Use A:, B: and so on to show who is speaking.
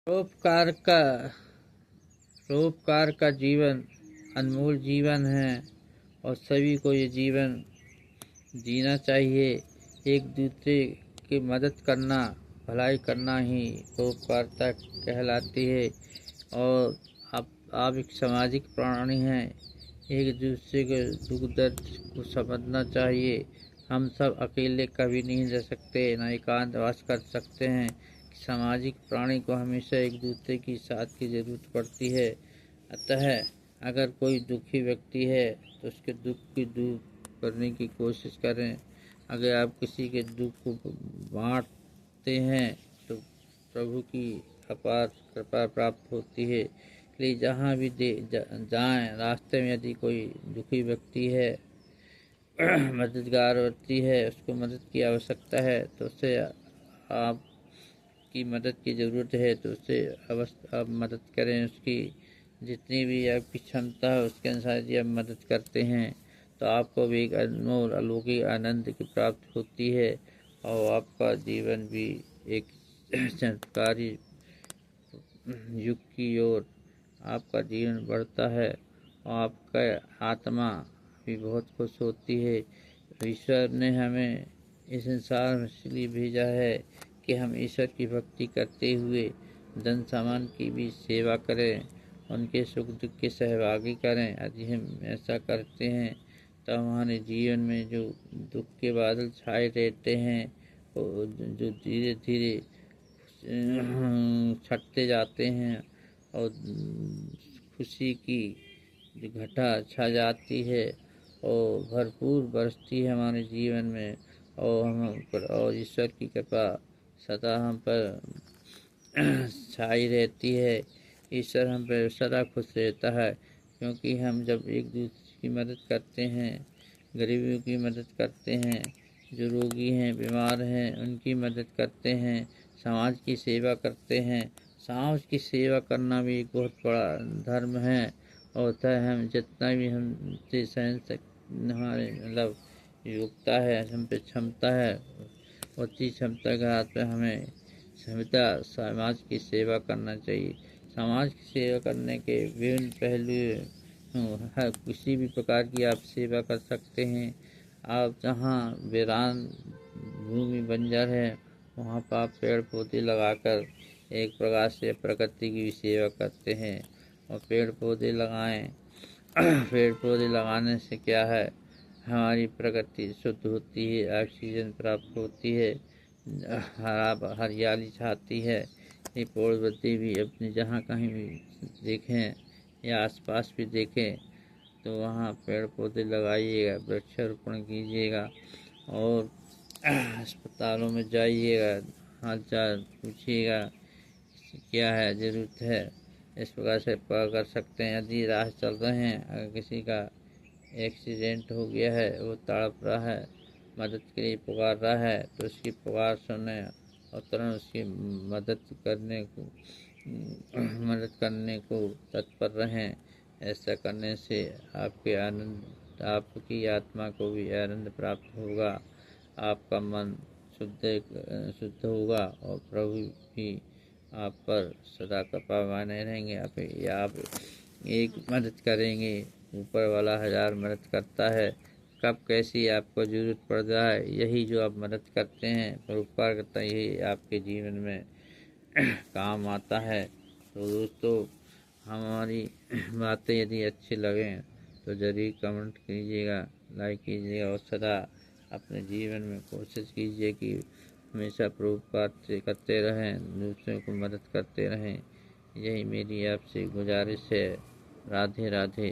A: परोपकार का जीवन अनमोल जीवन है और सभी को ये जीवन जीना चाहिए। एक दूसरे की मदद करना, भलाई करना ही परोपकारिता कहलाती है। और आप एक सामाजिक प्राणी हैं। एक दूसरे के दुख दर्द को समझना चाहिए। हम सब अकेले कभी नहीं रह सकते, न एकांतवास कर सकते हैं। सामाजिक प्राणी को हमेशा एक दूसरे की साथ की ज़रूरत पड़ती है। अतः अगर कोई दुखी व्यक्ति है तो उसके दुख की दूर करने की कोशिश करें। अगर आप किसी के दुख को बांटते हैं तो प्रभु की अपार कृपा प्राप्त होती है। इसलिए जहाँ भी जाएं, रास्ते में यदि कोई दुखी व्यक्ति है मददगार व्यक्ति है, उसको मदद की आवश्यकता है तो उससे आप की मदद की ज़रूरत है तो उससे अवश्य आप मदद करें। उसकी जितनी भी आपकी क्षमता है उसके अनुसार यदि आप मदद करते हैं तो आपको भी एक अनमोल अलौकिक आनंद की प्राप्ति होती है और आपका जीवन भी एक चमत्कारी युग की ओर आपका जीवन बढ़ता है और आपका आत्मा भी बहुत खुश होती है। ईश्वर ने हमें इस संसार में इसलिए भेजा है कि हम ईश्वर की भक्ति करते हुए धन सामान की भी सेवा करें, उनके सुख दुख के सहभागी करें। यदि हम ऐसा करते हैं तो हमारे जीवन में जो दुख के बादल छाए रहते हैं वो जो धीरे धीरे छटते जाते हैं और खुशी की जो घटा छा जाती है और भरपूर बरसती है हमारे जीवन में और हम पर और ईश्वर की कृपा सदा हम पर छाई रहती है। ईश्वर हम पर सदा खुश रहता है क्योंकि हम जब एक दूसरे की मदद करते हैं, गरीबों की मदद करते हैं, जो रोगी हैं, बीमार हैं, उनकी मदद करते हैं, समाज की सेवा करते हैं। समाज की सेवा करना भी एक बहुत बड़ा धर्म है और हम जितना भी हमसे सहन हमारे मतलब योग्यता है, हम पे क्षमता है, उतनी क्षमता के हाथ पे हमें सभ्यता समाज की सेवा करना चाहिए। समाज की सेवा करने के विभिन्न पहलू हर किसी भी प्रकार की आप सेवा कर सकते हैं। आप जहाँ वीरान भूमि बंजर है वहाँ पर आप पेड़ पौधे लगाकर एक प्रकार से प्रकृति की भी सेवा करते हैं और पेड़ पौधे लगाएं। पेड़ पौधे लगाने से क्या है, हमारी प्रकृति शुद्ध होती है, ऑक्सीजन प्राप्त होती है, हरियाली छाती है। ये पौधे भी अपने जहाँ कहीं भी देखें या आसपास भी देखें तो वहाँ पेड़ पौधे लगाइएगा, वृक्षारोपण कीजिएगा और अस्पतालों में जाइएगा, हाल चाल पूछिएगा क्या है, ज़रूरत है। इस प्रकार से कर सकते हैं। यदि राह चल रहे हैं, अगर किसी का एक्सीडेंट हो गया है, वो तड़प रहा है, मदद के लिए पुकार रहा है तो उसकी पुकार सुने और तुरंत उसकी मदद करने को तत्पर रहें। ऐसा करने से आपकी आत्मा को भी आनंद प्राप्त होगा, आपका मन शुद्ध होगा और प्रभु भी आप पर सदा कृपा बने रहेंगे। आप एक मदद करेंगे, ऊपर वाला 1000 मदद करता है। कब कैसी आपको ज़रूरत पड़ जाए, यही जो आप मदद करते हैं, परोपकार करता है, यही आपके जीवन में काम आता है। तो दोस्तों, हमारी बातें यदि अच्छी लगें तो ज़रूर कमेंट कीजिएगा, लाइक कीजिएगा और सदा अपने जीवन में कोशिश कीजिए कि हमेशा परोपकार करते रहें, दूसरों को मदद करते रहें। यही मेरी आपसे गुजारिश है। राधे राधे।